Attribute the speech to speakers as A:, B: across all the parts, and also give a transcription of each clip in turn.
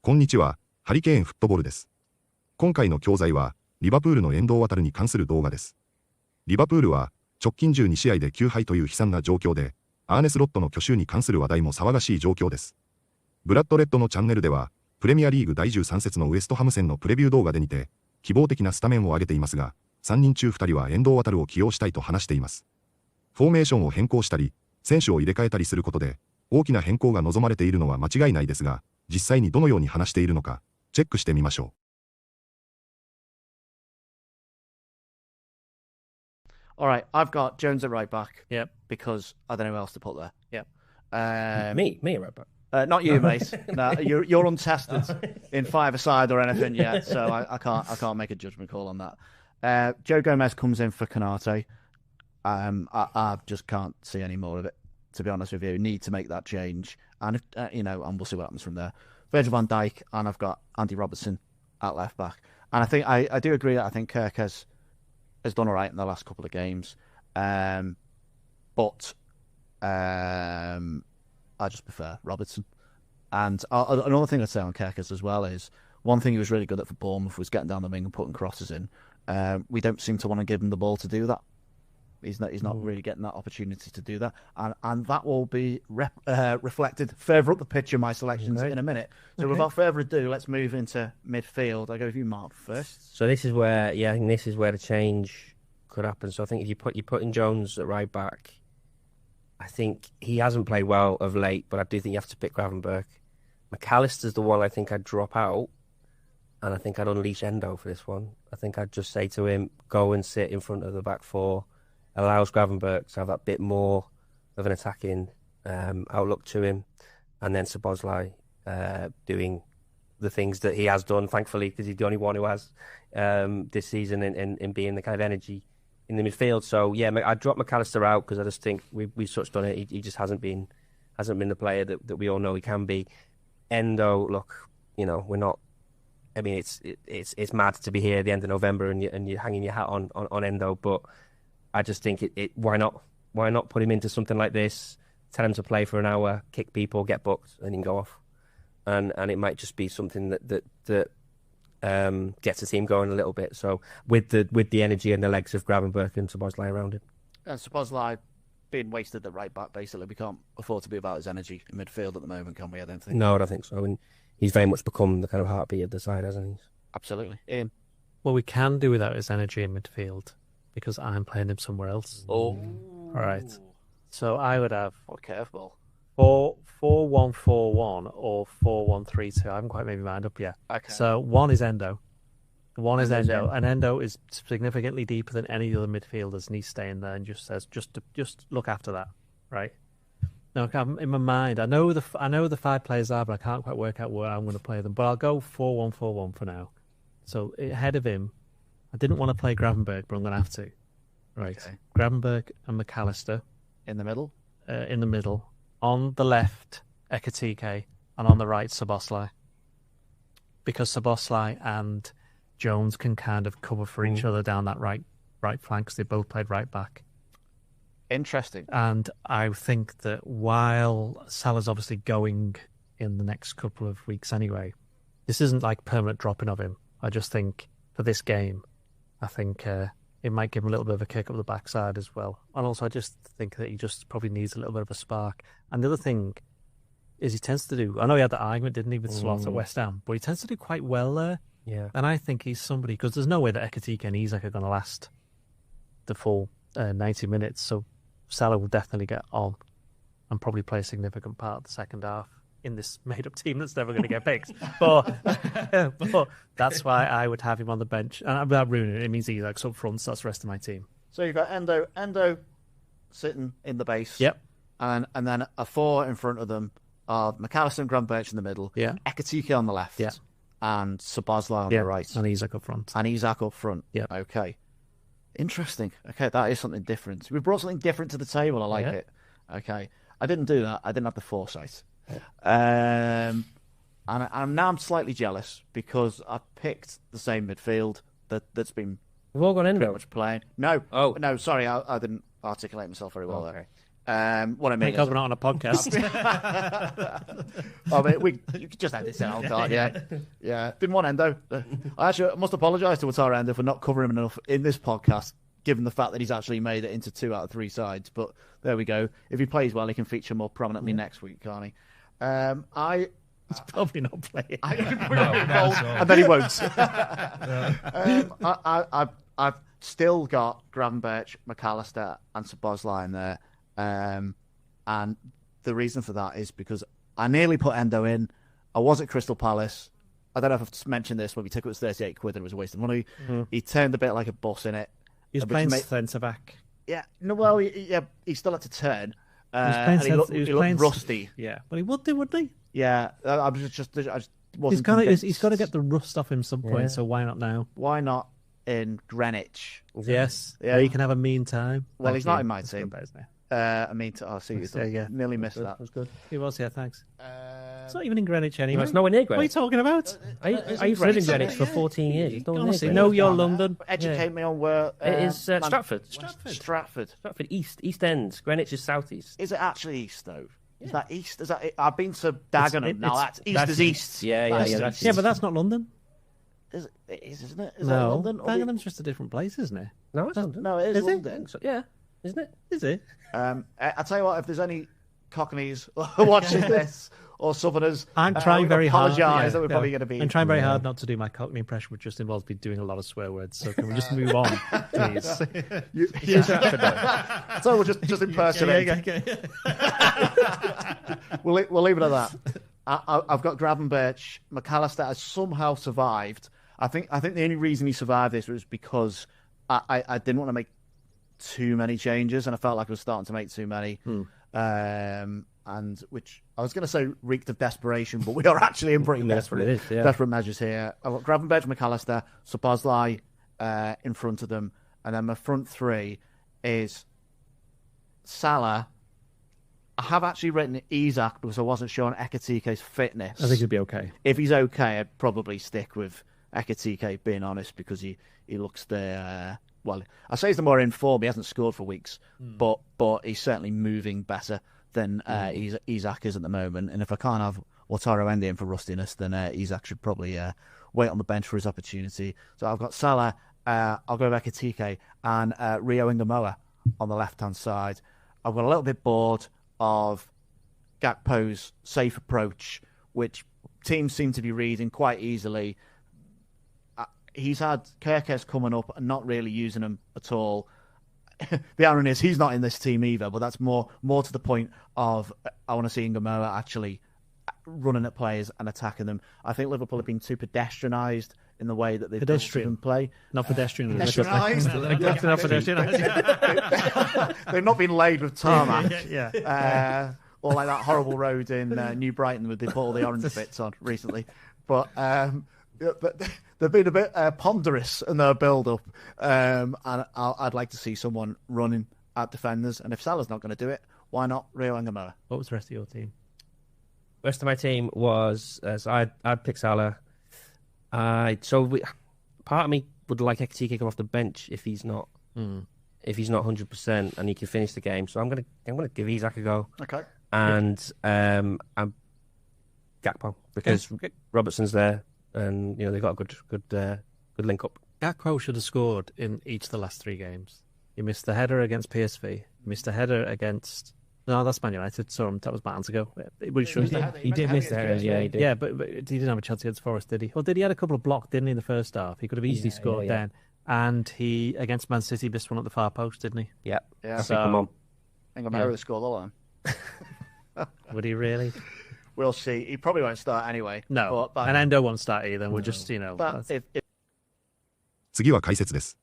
A: こんにちは、ハリケーンフットボールです。今回の教材は、リバプールの遠藤航に関する動画です。リバプールは、直近12試合で9敗という悲惨な状況で、アーネスロットの去就に関する話題も騒がしい状況です。ブラッドレッドのチャンネルでは、プレミアリーグ第13節のウエストハム戦のプレビュー動画でにて、希望的なスタメンを挙げていますが、3人中2人は遠藤航を起用したいと話しています。フォーメーションを変更したり、選手を入れ替えたりすることで、大きな変更が望まれているのは間違いないですが、実際にどのように話しているのか、チェックしてみましょ
B: う。All right, I've got Jones at right back.
C: Yep.
B: Because I don't know who else to put there.
C: Yep. Me at right back.
B: Not you, mate. No, you're untested in five-a-side or anything yet, so I can't make a judgment call on that. Joe Gomez comes in for Konate. I just can't see any more of it. To be honest with you, need to make that change, and and we'll see what happens from there. Virgil van Dijk, and I've got Andy Robertson at left back, and I think I do agree that I think Kirk has done all right in the last couple of games, but I just prefer Robertson. And another thing I'd say on Kirkus as well is one thing he was really good at for Bournemouth was getting down the wing and putting crosses in. We don't seem to want to give him the ball to do that. He's not really getting that opportunity to do that, and that will be reflected further up the pitch in my selections in a minute. So without further ado, let's move into midfield. I'll go with you, Mark, first.
C: So this is where, I think this is where the change could happen. So I think if you put in Jones at right back, I think he hasn't played well of late, but I do think you have to pick Gravenberch. McAllister's the one I think I'd drop out, and I think I'd unleash Endo for this one. I think I'd just say to him, go and sit in front of the back four. Allows Gravenberch to have that bit more of an attacking outlook to him, and then Szoboszlai doing the things that he has done, thankfully, because he's the only one who has this season in being the kind of energy in the midfield. So yeah, I'd drop McAllister out because I just think we touched on it. He just hasn't been the player that we all know he can be. Endo, look, we're not. I mean, it's mad to be here at the end of November and you're hanging your hat on Endo, but I just think why not put him into something like this, tell him to play for an hour, kick people, get booked, and he can go off. And it might just be something that gets the team going a little bit. So with the energy and the legs of Gravenberch and Szoboszlai around him.
B: And Szoboszlai being wasted at right back, basically. We can't afford to be about his energy in midfield at the moment, can we? I don't think.
C: No, I don't think so. And he's very much become the kind of heartbeat of the side, hasn't he?
B: Absolutely.
D: Well, we can do without his energy in midfield, because I'm playing him somewhere else.
B: Oh.
D: All right. So I would have...
B: What a curveball.
D: 4-1-4-1 or 4-1-3-2. I haven't quite made my mind up yet.
B: Okay.
D: So one is Endo.
B: Endo.
D: And Endo is significantly deeper than any other midfielders, and he's staying there and just says, just look after that, right? Now, in my mind, I know the 5 players are, but I can't quite work out where I'm going to play them. But I'll go 4-1-4-1 for now. So ahead of him, I didn't want to play Gravenberch, but I'm going to have to. Right.
B: Okay.
D: Gravenberch and McAllister.
B: In the middle?
D: In the middle. On the left, Ekitike. And on the right, Szoboszlai. Because Szoboszlai and Jones can kind of cover for each other down that right flank, because they both played right back.
B: Interesting.
D: And I think that while Salah's obviously going in the next couple of weeks anyway, this isn't like permanent dropping of him. I just think for this game, I think it might give him a little bit of a kick up the backside as well. And also I just think that he just probably needs a little bit of a spark. And the other thing is he tends to do... I know he had that argument, didn't he, with Slot at West Ham, but he tends to do quite well there.
C: Yeah.
D: And I think he's somebody... Because there's no way that Ekitike and Isak are going to last the full 90 minutes. So Salah will definitely get on and probably play a significant part of the second half in this made-up team that's never going to get picked. but that's why I would have him on the bench. And without ruining it, it means he's like up front, so that's the rest of my team.
B: So you've got Endo sitting in the base.
D: Yep.
B: And then a 4 in front of them are McAllister and Gravenberch in the middle.
D: Yeah.
B: Ekitike on the left.
D: Yeah.
B: And Szoboszlai on the right.
D: And Isak up front.
B: Yeah. Okay. Interesting. Okay, that is something different. We brought something different to the table. I like it. Okay. I didn't do that. I didn't have the foresight. And I'm slightly jealous because I picked the same midfield that's been
C: We've all gone Endo.
B: pretty much playing. No.
C: Oh.
B: No, sorry, I didn't articulate myself very well there. What I mean
D: Because
B: is,
D: we're not on a podcast.
B: I mean, you could just had this out, can't you? Yeah. Didn't want Endo. I must apologise to Wataru Endo for not covering him enough in this podcast, given the fact that he's actually made it into 2 out of 3 sides. But there we go. If he plays well, he can feature more prominently next week, can't he?
D: He's probably not playing.
B: And then he won't. I've still got Gravenberch, McAllister, and Szoboszlai in there. And the reason for that is because I nearly put Endo in. I was at Crystal Palace. I don't know if I've mentioned this when we took it was 38 quid and it was a waste of money. Mm-hmm. He turned a bit like a bus in it.
D: He was playing centre back.
B: Yeah, no, well, he still had to turn. He looked rusty.
D: Yeah, but he would do, wouldn't he?
B: Yeah, I just wasn't.
D: He's got to get the rust off him some point. Yeah. So why not now?
B: Why not in Greenwich?
D: Yes, yeah. He can have a mean time.
B: Well, he's not in my team. I mean, see, you nearly missed that.
C: That was good.
D: He was, yeah, thanks. It's not even in Greenwich anymore.
C: It's nowhere near Greenwich.
D: What are you talking about?
C: I used to live in Greenwich for 14 years.
D: Honestly, know your London.
B: Educate me on where...
C: it is Stratford.
B: Stratford,
C: East End. Greenwich is southeast.
B: Is it actually east, though? Is that east? Is that it? I've been to Dagenham. Now that's east is east.
C: Yeah,
D: but that's not London.
B: It is, isn't it? Is that London?
D: Dagenham's just a different place, isn't it?
C: No, it's London.
B: No, it is London.
C: Yeah, isn't it?
D: Is it?
B: I'll tell you what, if there's any Cockneys watching this, or Southerners,
D: I'm trying very hard.
B: Apologise that we're probably going to be...
D: I'm trying very hard not to do my Cockney impression, which just involves me doing a lot of swear words. So can we just move on, please?
B: So we'll just impersonate. We'll leave it at that. I've got Gravenberch. McAllister has somehow survived. I think the only reason he survived this was because I didn't want to make too many changes, and I felt like I was starting to make too many. And which I was going to say reeked of desperation, but we are actually in pretty desperate measures here. I've got Gravenberch, McAllister, Szoboszlai in front of them, and then my front three is Salah. I have actually written Isak because I wasn't sure on Ekitike's fitness.
D: I think he'd be okay.
B: If he's okay, I'd probably stick with Ekitike, being honest, because he looks the... well, I say he's the more in form. He hasn't scored for weeks, but he's certainly moving better than Isak is at the moment. And if I can't have Wataru Endo in for rustiness, then Isak should probably wait on the bench for his opportunity. So I've got Salah, I'll go back to Ekitike, and Rio Ngamoa on the left-hand side. I've got a little bit bored of Gakpo's safe approach, which teams seem to be reading quite easily. He's had Kerkez coming up and not really using him at all. The irony is he's not in this team either, but that's more to the point of I want to see Ngamoa actually running at players and attacking them. I think Liverpool have been too pedestrianised in the way that they've been play.
D: Not pedestrian.
B: Pedestrianised? They've not been laid with tarmac. Or like that horrible road in New Brighton where they put all the orange bits on recently. But they've been a bit ponderous in their build-up, and I'd like to see someone running at defenders. And if Salah's not going to do it, why not Rio Ngamoa?
D: What was the rest of your team?
C: The rest of my team was I'd pick Salah. Part of me would like Ekitike to come off the bench if he's not 100% and he can finish the game. So I'm gonna give Isak a go.
B: Okay.
C: And I'm Gakpo because Robertson's there, and they've got a good link up.
D: Gakpo should have scored in each of the last 3 games. He missed the header against PSV. He missed a header against... No, that's Man United. Sorry, that was months ago.
C: He did miss the headers, yeah, he did.
D: Yeah, but he didn't have a chance against Forest, did he? Well, he had a couple of blocks, didn't he, in the first half? He could have easily scored then. And he, against Man City, missed one at the far post, didn't he?
C: Yeah.
B: So,
C: come on.
B: I think Ngamoa scored all of them.
D: Would he really?
B: We'll see. He probably won't start anyway.
D: No, and Endo won't start either. We're just,
B: But
A: 次は解説です。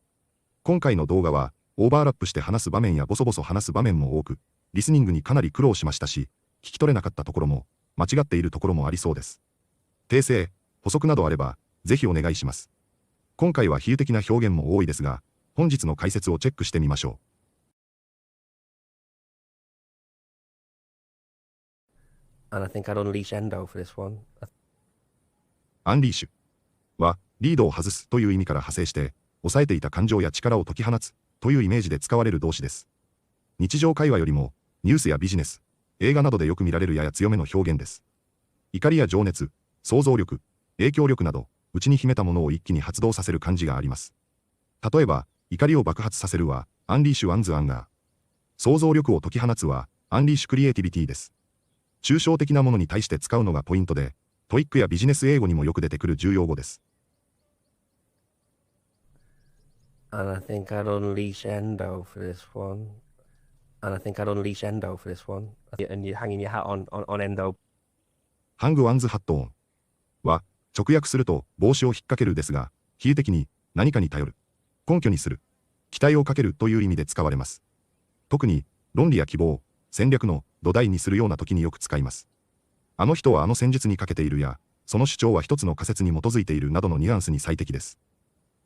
A: 今回の動画は、オーバーラップして話す場面やボソボソ話す場面も多く、リスニングにかなり苦労しましたし、聞き取れなかったところも、間違っているところもありそうです。訂正、補足などあれば、ぜひお願いします。今回は比喩的な表現も多いですが、本日の解説をチェックしてみましょ
C: う。And I think I'd unleash Endo for this one.
A: アンリーシュは、リードを外すという意味から派生して、抑えていた感情や力を解き放つというイメージで使われる動詞です。日常会話よりも、ニュースやビジネス、映画などでよく見られるやや強めの表現です。怒りや情熱、想像力、影響力など、内に秘めたものを一気に発動させる感じがあります。例えば、怒りを爆発させるは、アンリーシュ・ワンズ・アンガー。想像力を解き放つは、アンリーシュ・クリエイティビティです。抽象的なものに対して使うのがポイントで、トイックやビジネス英語にもよく出てくる重要語です。
C: And I think I'd unleash Endo for this one. And I think I'd unleash Endo for this one. And you're hanging your hat on Endo.
A: ハング・ワンズ・ハット・オンは、直訳すると帽子を引っ掛けるですが、比喩的に何かに頼る、根拠にする、期待をかけるという意味で使われます。特に論理や希望、戦略の土台にするような時によく使います。あの人はあの戦術にかけているや、その主張は一つの仮説に基づいているなどのニュアンスに最適です。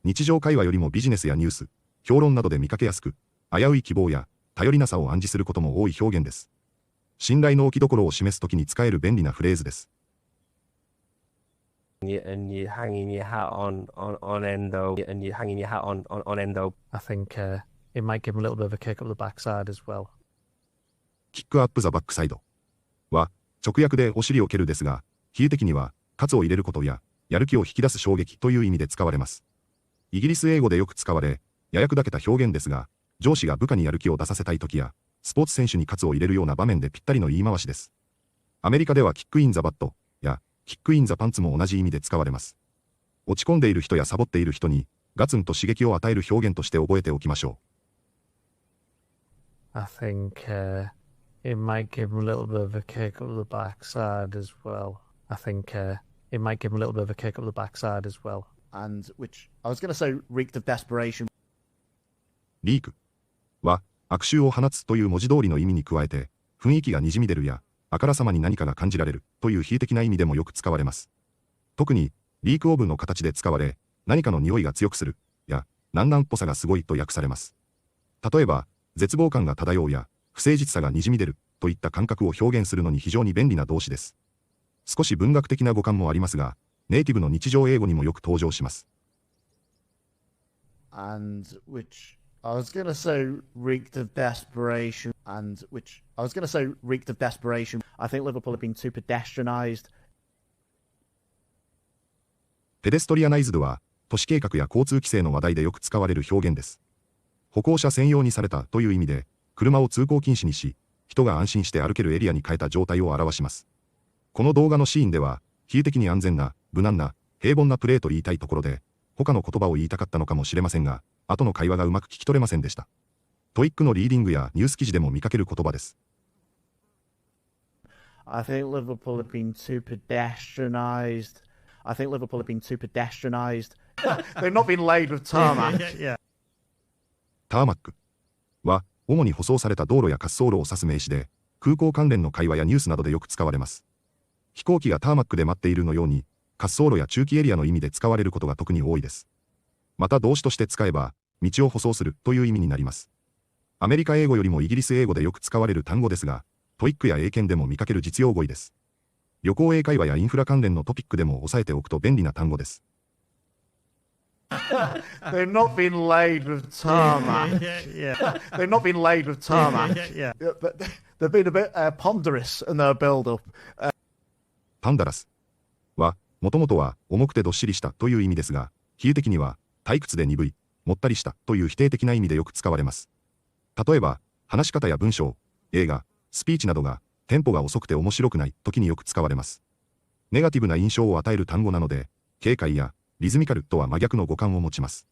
A: 日常会話よりもビジネスやニュース、評論などで見かけやすく、危うい希望や頼りなさを暗示することも多い表現です。信頼の置きどころを示すときに使える便利なフレーズです。
C: And you're hanging your hat on Endo. And you're hanging your hat on Endo.
D: I think it might give him a little bit of a kick up the backside as well.
A: キックアップザバックサイドは、直訳でお尻を蹴るですが、比喩的には、喝を入れることや、やる気を引き出す衝撃という意味で使われます。イギリス英語でよく使われ、やや砕けた表現ですが、上司が部下にやる気を出させたいときや、スポーツ選手に喝を入れるような場面でぴったりの言い回しです。アメリカではキックインザバットや、キックインザパンツも同じ意味で使われます。落ち込んでいる人やサボっている人に、ガツンと刺激を与える表現として覚えておきましょ
D: I think it might give him a little bit of a kick up the backside as well. I think it might give him a little bit of a kick up the backside as well.
B: And which I was going to say reeked of desperation.
A: う。リークは、悪臭を放つという文字通りの意味に加えて、雰囲気がにじみ出るや、あからさまに何かが感じられるという比喩的な意味でもよく使われます。特に、リークオブの形で使われ、何かの匂いが強くする、や、なんなんっぽさがすごいと訳されます。例えば、絶望感が漂うや、不誠実さがにじみ出るといった感覚を表現するのに非常に便利な動詞です。少し文学的な語感もありますが、ネイティブの日常英語にもよく登場します。
B: And which I was going to say reeked of desperation. And which I was going to say reeked of desperation. I think Liverpool have been too pedestrianised.
A: ペデストリアナイズドは、都市計画や交通規制の話題でよく使われる表現です。歩行者専用にされたという意味で、車を通行禁止にし、人が安心して歩けるエリアに変えた状態を表します。この動画のシーンでは、比喩的に安全な、無難な、平凡なプレーと言いたいところで、他の言葉を言いたかったのかもしれませんが、後の会話がうまく聞き取れませんでした。トイックのリーディングやニュース記事でも見かける言葉です。
B: I think Liverpool have been too pedestrianised. I think Liverpool have been too pedestrianised. They've not been laid with tarmac.
D: Yeah.
A: ターマックは、主に舗装された道路や滑走路を指す名詞で、空港関連の会話やニュースなどでよく使われます。飛行機がターマックで待っているのように、滑走路や中期エリアの意味で使われることが特に多いです。また動詞として使えば、道を舗装するという意味になります。アメリカ英語よりもイギリス英語でよく使われる単語ですが、トイックや英検でも見かける実用語彙です。旅行英会話やインフラ関連のトピックでも押さえておくと便利な単語です。
B: They've not been laid with tarmac.
D: Yeah.
B: They've not been laid with tarmac.
D: Yeah.
B: But they've been a bit ponderous in their build-up.
A: パンダラスは、もともとは重くてどっしりしたという意味ですが、比喩的には退屈で鈍い、もったりしたという否定的な意味でよく使われます。例えば、話し方や文章、映画、スピーチなどがテンポが遅くて面白くない時によく使われます。ネガティブな印象を与える単語なので、軽快やリズミカルとは真逆の語感を持ちます。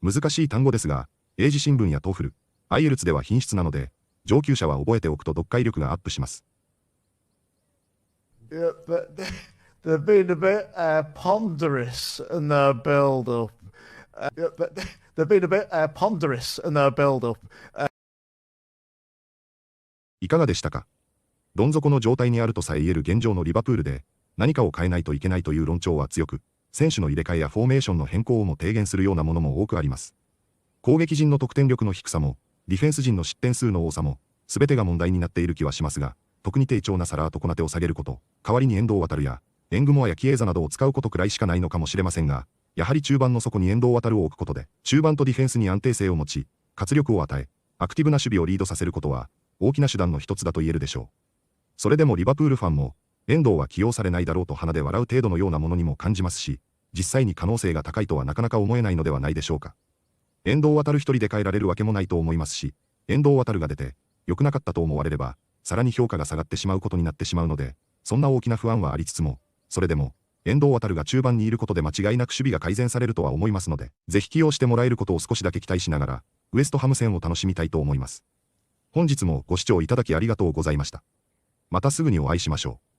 A: 難しい単語ですが、英字新聞やトーフル、アイエルツでは品質なので、上級者は覚えておくと読解力がアップします。
B: Yeah, but they've been a bit ponderous in their build-up. Yeah, but they've been a bit ponderous in their build-up.
A: いかがでしたか？どん底の状態にあるとさえ言える現状のリバプールで、何かを変えないといけないという論調は強く、選手の入れ替えやフォーメーションの変更をも提言するようなものも多くあります。攻撃陣の得点力の低さも、ディフェンス陣の失点数の多さも、すべてが問題になっている気はしますが、特に低調なサラーとコナテを下げること、代わりに遠藤航や、エングモアやキエーザなどを使うことくらいしかないのかもしれませんが、やはり中盤の底に遠藤航を置くことで、中盤とディフェンスに安定性を持ち、活力を与え、アクティブな守備をリードさせることは、大きな手段の一つだと言えるでしょう。それでもリバプールファンも、遠藤は起用されないだろうと鼻で笑う程度のようなものにも感じますし、実際に可能性が高いとはなかなか思えないのではないでしょうか。遠藤航一人で変えられるわけもないと思いますし、遠藤航が出て、良くなかったと思われれば、さらに評価が下がってしまうことになってしまうので、そんな大きな不安はありつつも、それでも、遠藤航が中盤にいることで間違いなく守備が改善されるとは思いますので、ぜひ起用してもらえることを少しだけ期待しながら、ウエストハム戦を楽しみたいと思います。本日もご視聴いただきありがとうございました。またすぐにお会いしましょう。